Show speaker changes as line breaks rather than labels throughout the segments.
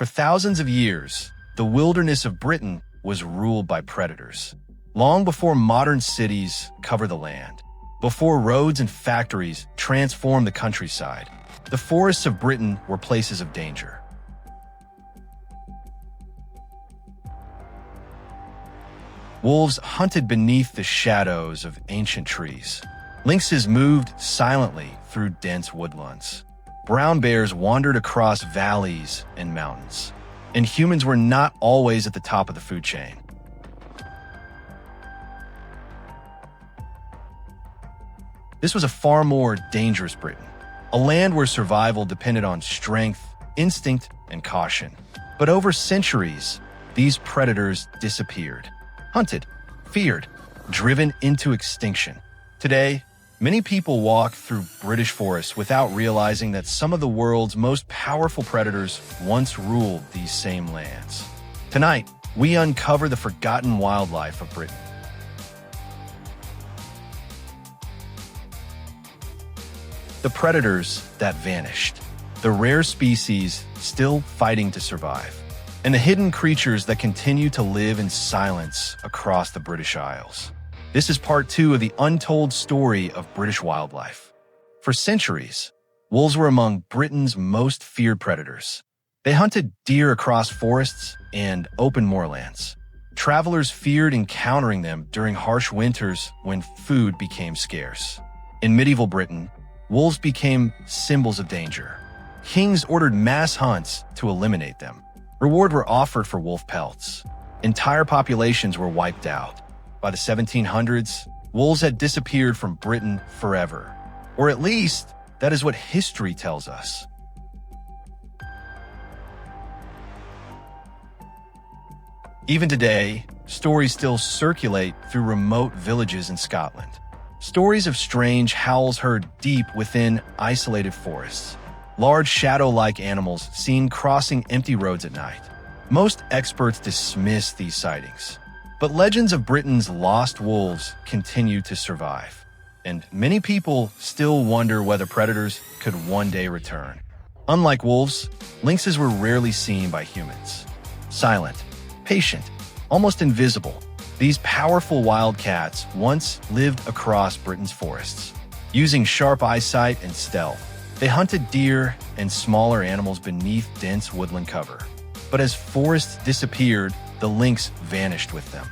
For thousands of years, the wilderness of Britain was ruled by predators. Long before modern cities covered the land, before roads and factories transformed the countryside, the forests of Britain were places of danger. Wolves hunted beneath the shadows of ancient trees. Lynxes moved silently through dense woodlands. Brown bears wandered across valleys and mountains. And humans were not always at the top of the food chain. This was a far more dangerous Britain, a land where survival depended on strength, instinct, and caution. But over centuries, these predators disappeared. Hunted, feared, driven into extinction. Today, many people walk through British forests without realizing that some of the world's most powerful predators once ruled these same lands. Tonight, we uncover the forgotten wildlife of Britain. The predators that vanished, the rare species still fighting to survive, and the hidden creatures that continue to live in silence across the British Isles. This is part 2 of the untold story of British wildlife. For centuries, wolves were among Britain's most feared predators. They hunted deer across forests and open moorlands. Travelers feared encountering them during harsh winters when food became scarce. In medieval Britain, wolves became symbols of danger. Kings ordered mass hunts to eliminate them. Rewards were offered for wolf pelts. Entire populations were wiped out. By the 1700s, wolves had disappeared from Britain forever. Or at least, that is what history tells us. Even today, stories still circulate through remote villages in Scotland. Stories of strange howls heard deep within isolated forests. Large shadow-like animals seen crossing empty roads at night. Most experts dismiss these sightings. But legends of Britain's lost wolves continue to survive. And many people still wonder whether predators could one day return. Unlike wolves, lynxes were rarely seen by humans. Silent, patient, almost invisible, these powerful wildcats once lived across Britain's forests. Using sharp eyesight and stealth, they hunted deer and smaller animals beneath dense woodland cover. But as forests disappeared, the lynx vanished with them.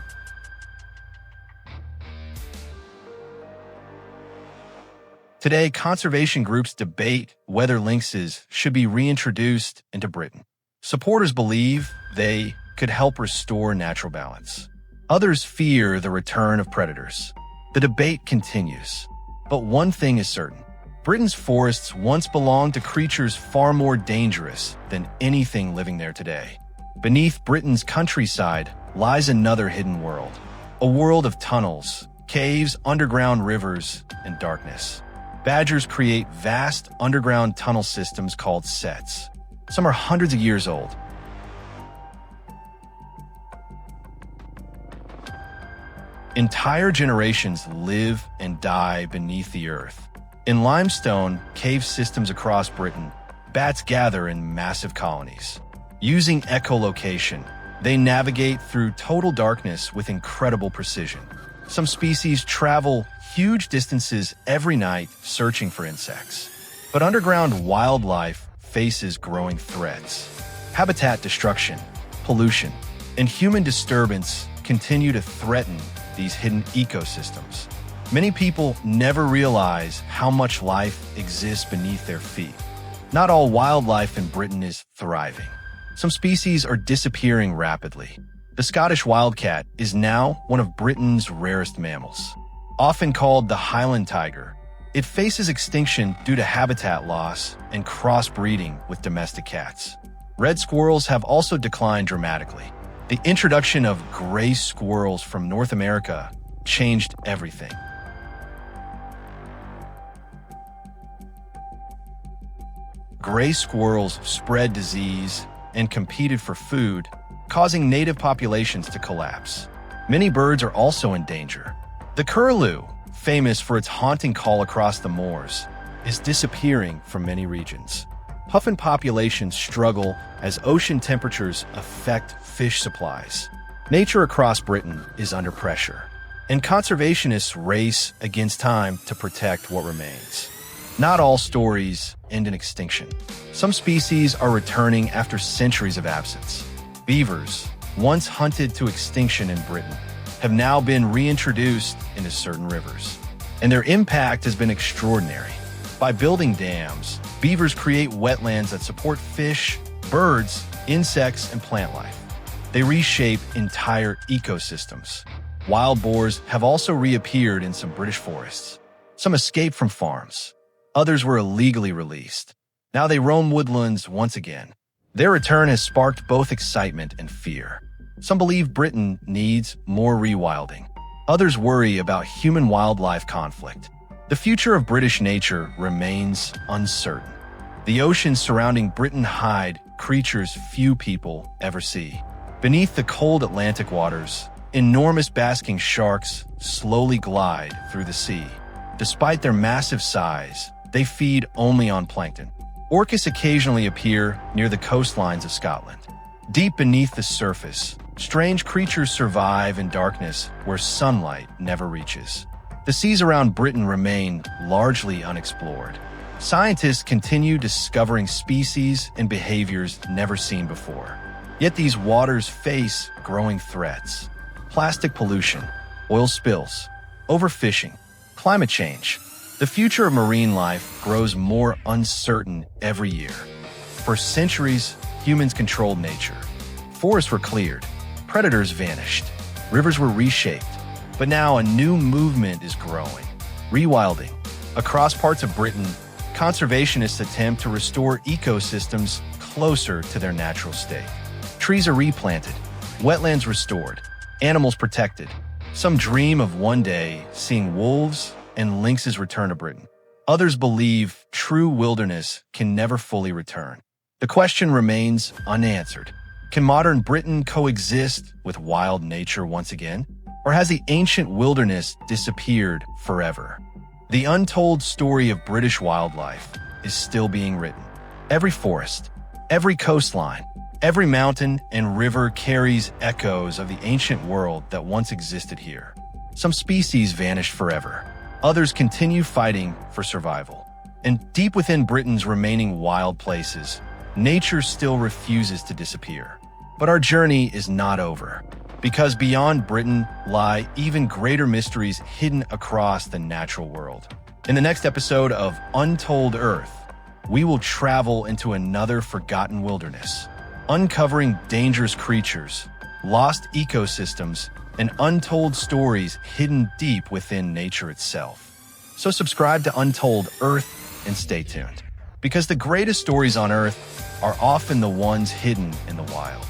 Today, conservation groups debate whether lynxes should be reintroduced into Britain. Supporters believe they could help restore natural balance. Others fear the return of predators. The debate continues. But one thing is certain. Britain's forests once belonged to creatures far more dangerous than anything living there today. Beneath Britain's countryside lies another hidden world. A world of tunnels, caves, underground rivers, and darkness. Badgers create vast underground tunnel systems called sets. Some are hundreds of years old. Entire generations live and die beneath the earth. In limestone cave systems across Britain, bats gather in massive colonies. Using echolocation, they navigate through total darkness with incredible precision. Some species travel huge distances every night searching for insects. But underground wildlife faces growing threats. Habitat destruction, pollution, and human disturbance continue to threaten these hidden ecosystems. Many people never realize how much life exists beneath their feet. Not all wildlife in Britain is thriving. Some species are disappearing rapidly. The Scottish wildcat is now one of Britain's rarest mammals. Often called the Highland tiger, it faces extinction due to habitat loss and crossbreeding with domestic cats. Red squirrels have also declined dramatically. The introduction of gray squirrels from North America changed everything. Gray squirrels spread disease and competed for food, causing native populations to collapse. Many birds are also in danger. The curlew, famous for its haunting call across the moors, is disappearing from many regions. Puffin populations struggle as ocean temperatures affect fish supplies. Nature across Britain is under pressure, and conservationists race against time to protect what remains. Not all stories end in extinction. Some species are returning after centuries of absence. Beavers, once hunted to extinction in Britain, have now been reintroduced into certain rivers, and their impact has been extraordinary. By building dams, beavers create wetlands that support fish, birds, insects, and plant life. They reshape entire ecosystems. Wild boars have also reappeared in some British forests. Some escaped from farms. Others were illegally released. Now they roam woodlands once again. Their return has sparked both excitement and fear. Some believe Britain needs more rewilding. Others worry about human-wildlife conflict. The future of British nature remains uncertain. The oceans surrounding Britain hide creatures few people ever see. Beneath the cold Atlantic waters, enormous basking sharks slowly glide through the sea. Despite their massive size, they feed only on plankton. Orcas occasionally appear near the coastlines of Scotland. Deep beneath the surface, strange creatures survive in darkness where sunlight never reaches. The seas around Britain remain largely unexplored. Scientists continue discovering species and behaviors never seen before. Yet these waters face growing threats. Plastic pollution, oil spills, overfishing, climate change. The future of marine life grows more uncertain every year. For centuries, humans controlled nature. Forests were cleared, predators vanished, rivers were reshaped. But now a new movement is growing. Rewilding. Across parts of Britain, conservationists attempt to restore ecosystems closer to their natural state. Trees are replanted, wetlands restored, animals protected. Some dream of one day seeing wolves and lynxes return to Britain. Others believe true wilderness can never fully return. The question remains unanswered. Can modern Britain coexist with wild nature once again? Or has the ancient wilderness disappeared forever? The untold story of British wildlife is still being written. Every forest, every coastline, every mountain and river carries echoes of the ancient world that once existed here. Some species vanished forever. Others continue fighting for survival. And deep within Britain's remaining wild places, nature still refuses to disappear. But our journey is not over, because beyond Britain lie even greater mysteries hidden across the natural world. In the next episode of Untold Earth, we will travel into another forgotten wilderness, uncovering dangerous creatures, lost ecosystems, and untold stories hidden deep within nature itself. So subscribe to Untold Earth and stay tuned, because the greatest stories on Earth are often the ones hidden in the wild.